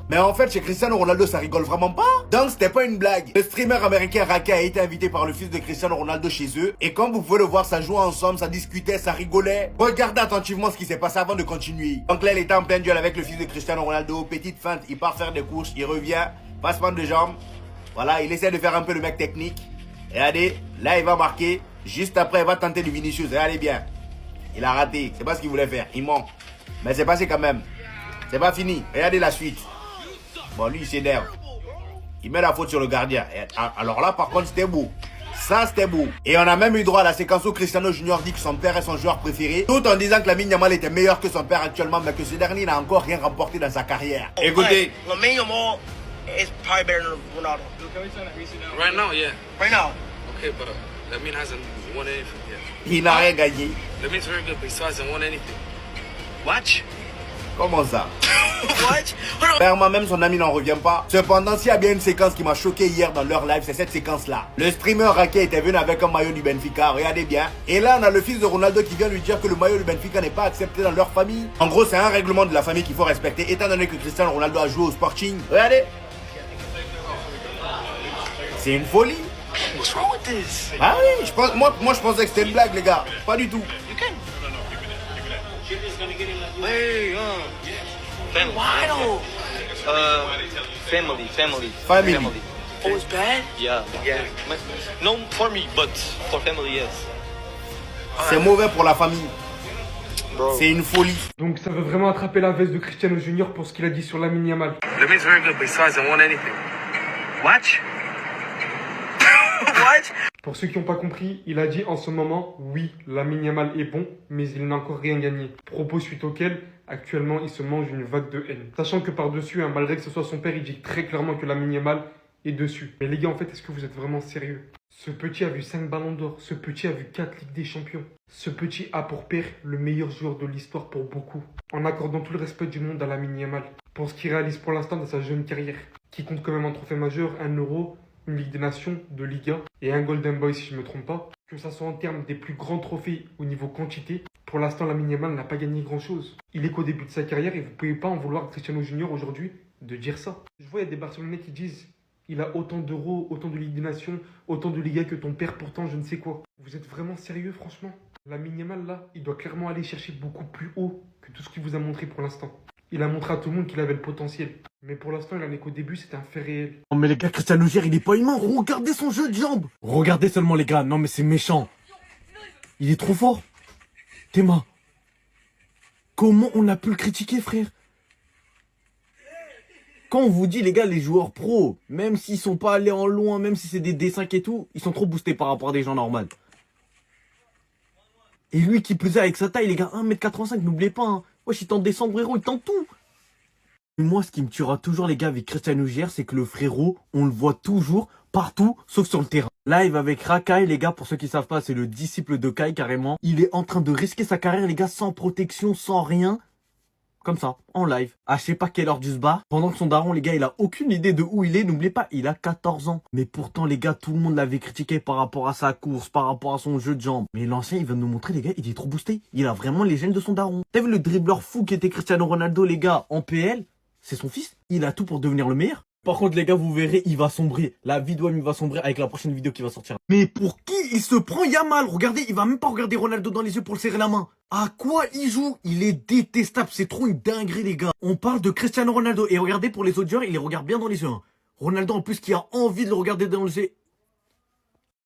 Mais en fait, chez Cristiano Ronaldo, ça rigole vraiment pas. Donc, c'était pas une blague. Le streamer américain Raka a été invité par le fils de Cristiano Ronaldo chez eux. Et comme vous pouvez le voir, ça jouait ensemble, ça discutait, ça rigolait. Regardez attentivement ce qui s'est passé avant de continuer. Donc là, il était en plein duel avec le fils de Cristiano Ronaldo. Petite feinte, il part faire des courses, il revient, passement de jambes. Voilà, il essaie de faire un peu le mec technique. Regardez, là, il va marquer. Juste après, il va tenter du Vinicius. Regardez bien. Il a raté. C'est pas ce qu'il voulait faire. Il ment. Mais c'est passé quand même. C'est pas fini. Regardez la suite. Bon, lui, il s'énerve. Il met la faute sur le gardien. Alors là, par contre, c'était beau. Ça, c'était beau. Et on a même eu droit à la séquence où Cristiano Junior dit que son père est son joueur préféré, tout en disant que Lamine Yamal était meilleur que son père actuellement, mais que ce dernier n'a encore rien remporté dans sa carrière. Écoutez. Lamine Yamal is probably better than Ronaldo. Right now, yeah. Right now. Okay, but Lamine hasn't won anything yet. Il n'a rien gagné. Lamine's very good, but he still hasn't won anything. What? Comment ça? What? Clairement, même son ami n'en revient pas. Cependant, s'il y a bien une séquence qui m'a choqué hier dans leur live, c'est cette séquence-là. Le streamer Raka était venu avec un maillot du Benfica, regardez bien. Et là, on a le fils de Ronaldo qui vient lui dire que le maillot du Benfica n'est pas accepté dans leur famille. En gros, c'est un règlement de la famille qu'il faut respecter, étant donné que Cristiano Ronaldo a joué au Sporting. Regardez. C'est une folie. What's wrong with this? Ah oui, moi je pensais que c'était une blague, les gars. Pas du tout. You can. Hey, family. Why though? Family. Oh, it's bad? Yeah. No for me, but for family, yes. C'est mauvais pour la famille. Bro. C'est une folie. Donc ça veut vraiment attraper la veste de Cristiano Junior pour ce qu'il a dit sur Lamine Yamal. Lamine's very good, but he still hasn't won anything. What? What? Pour ceux qui n'ont pas compris, il a dit en ce moment, oui, Lamine Yamal est bon, mais il n'a encore rien gagné. Propos suite auquel, actuellement, il se mange une vague de haine. Sachant que par-dessus, malgré que ce soit son père, il dit très clairement que Lamine Yamal est dessus. Mais les gars, en fait, est-ce que vous êtes vraiment sérieux? Ce petit a vu 5 ballons d'or, ce petit a vu 4 Ligues des Champions. Ce petit a pour père le meilleur joueur de l'histoire pour beaucoup. En accordant tout le respect du monde à Lamine Yamal. Pour ce qu'il réalise pour l'instant dans sa jeune carrière. Qui compte quand même un trophée majeur, 1 euro, une Ligue des Nations, 2 Ligas et un Golden Boy si je ne me trompe pas. Que ça soit en termes des plus grands trophées au niveau quantité, pour l'instant Lamine Yamal n'a pas gagné grand chose. Il est qu'au début de sa carrière et vous ne pouvez pas en vouloir à Cristiano Junior aujourd'hui de dire ça. Je vois il y a des Barcelonais qui disent il a autant d'euros, autant de Ligue des Nations, autant de Ligas que ton père pourtant je ne sais quoi. Vous êtes vraiment sérieux franchement? Lamine Yamal là, il doit clairement aller chercher beaucoup plus haut que tout ce qu'il vous a montré pour l'instant. Il a montré à tout le monde qu'il avait le potentiel. Mais pour l'instant, il en est qu'au début, c'était un fait réel. Non mais les gars, Cristiano Junior, il est pas humain. Regardez son jeu de jambes. Regardez seulement les gars. Non mais c'est méchant. Il est trop fort. Théma. Comment on a pu le critiquer, frère? Quand on vous dit, les gars, les joueurs pros, même s'ils sont pas allés en loin, même si c'est des D5 et tout, ils sont trop boostés par rapport à des gens normaux. Et lui qui pesait avec sa taille, les gars, 1m85, n'oubliez pas, hein. Wesh, il tente des sombreros, il tente tout. Moi, ce qui me tuera toujours, les gars, avec Cristiano Junior, c'est que le frérot, on le voit toujours, partout, sauf sur le terrain. Live avec Rakai, les gars, pour ceux qui savent pas, c'est le disciple de Kai, carrément. Il est en train de risquer sa carrière, les gars, sans protection, sans rien. Comme ça, en live, à je sais pas quelle heure du bar. Pendant que son daron, les gars, il a aucune idée de où il est. N'oubliez pas, il a 14 ans. Mais pourtant, les gars, tout le monde l'avait critiqué par rapport à sa course, par rapport à son jeu de jambes. Mais l'ancien, il va nous montrer, les gars, il est trop boosté. Il a vraiment les gènes de son daron. T'as vu le dribbleur fou qui était Cristiano Ronaldo, les gars, en PL? C'est son fils. Il a tout pour devenir le meilleur. Par contre, les gars, vous verrez, il va sombrer. La vie d'Ouam, il va sombrer avec la prochaine vidéo qui va sortir. Mais pour qui il se prend Yamal? Regardez, il va même pas regarder Ronaldo dans les yeux pour le serrer la main. À quoi il joue? Il est détestable. C'est trop une dinguerie, les gars. On parle de Cristiano Ronaldo. Et regardez, pour les autres joueurs, il les regarde bien dans les yeux. Hein. Ronaldo, en plus, qui a envie de le regarder dans les yeux.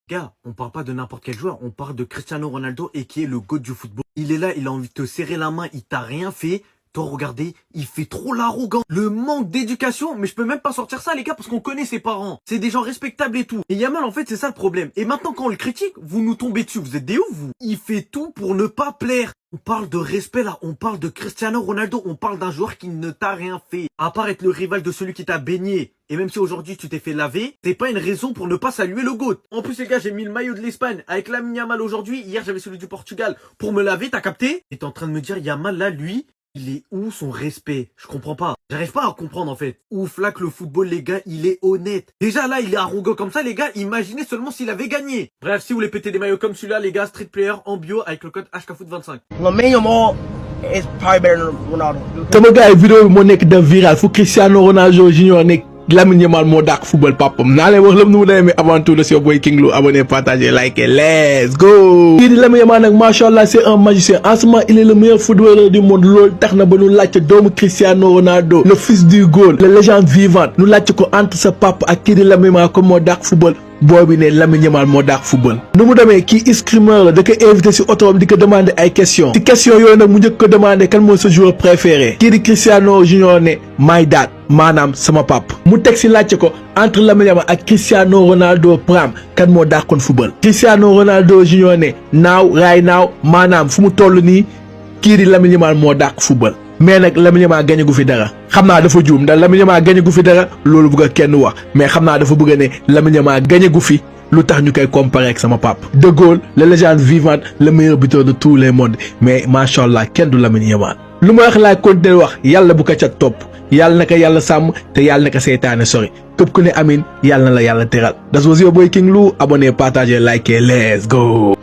Gars, on parle pas de n'importe quel joueur. On parle de Cristiano Ronaldo et qui est le GOAT du football. Il est là, il a envie de te serrer la main. Il t'a rien fait. Toi, regardez, il fait trop l'arrogant. Le manque d'éducation, mais je peux même pas sortir ça, les gars, parce qu'on connaît ses parents. C'est des gens respectables et tout. Et Yamal, en fait, c'est ça le problème. Et maintenant, quand on le critique, vous nous tombez dessus. Vous êtes des ouf, vous. Il fait tout pour ne pas plaire. On parle de respect, là. On parle de Cristiano Ronaldo. On parle d'un joueur qui ne t'a rien fait. À part être le rival de celui qui t'a baigné. Et même si aujourd'hui, tu t'es fait laver, c'est pas une raison pour ne pas saluer le GOAT. En plus, les gars, j'ai mis le maillot de l'Espagne avec Lamine Yamal aujourd'hui. Hier, j'avais celui du Portugal pour me laver. T'as capté? Et t'es en train de me dire, Yamal, là, lui... Il est où son respect? Je comprends pas. J'arrive pas à comprendre en fait. Ouf là que le football les gars il est honnête. Déjà là il est arrogant comme ça les gars. Imaginez seulement s'il avait gagné. Bref si vous voulez péter des maillots comme celui-là les gars, street player en bio avec le code HKFoot25. Lamine Yamal it's probably better than Ronaldo. sama gars yi vidéo bi moo nekk dem viral fu Cristiano Ronaldo Junior nekk Lamine Yamal moo dàq football papam naa leen wax lépp nu mu demee avant tout le si boy King Lou abonné partagé like let's go. kii di Lamine Yamal nag macha allah c'est un magicien en ce moment il est le meilleur footballeur du monde loolu tax na ba ñu laajte doomu Cristiano Ronaldo le fils du goal la légende vivante ñu laajte ko entre sa papa ak kii di Lamine Yamal comme moo dàq football. booy bi ne Lamine Yamal moo dàq football nu mu demee kii screamer la da ko invité si oto di ko demander ay questions ci question yooyu nag mu njëkk ko demander kan mooy sa joueur préféré kii di Cristiano Junior ne my dad maanaam sama pap mu teg si laajte ko entre Lamine Yamal ak Cristiano Ronaldo Prime kan moo dàqoon football Cristiano Ronaldo Junior ne right now maanaam fu mu toll nii kii di Lamine Yamal moo dàq football mais nag Lamine Yamal gañe gu fi dara xam naa dafa juum ndax Lamine Yamal gañe gu fi dara loolu bëgg a kenn wax mais xam naa dafa bëgg a ne Lamine Yamal gañe gu fi lu tax ñu koy comparer ak sama pap De Gaulle la légende vivante le meilleur buteur de tous les mondes mais macha allah kenn du Lamine Yamal lu ma wax laay continuer wax yàlla bu ko ca topp yàlla na ko yàlla sàmm te yàlla na ko seytaane sori képp ku ne amin yàlla na la yàlla teral das was your boy King Lou abonné partagé like let's go.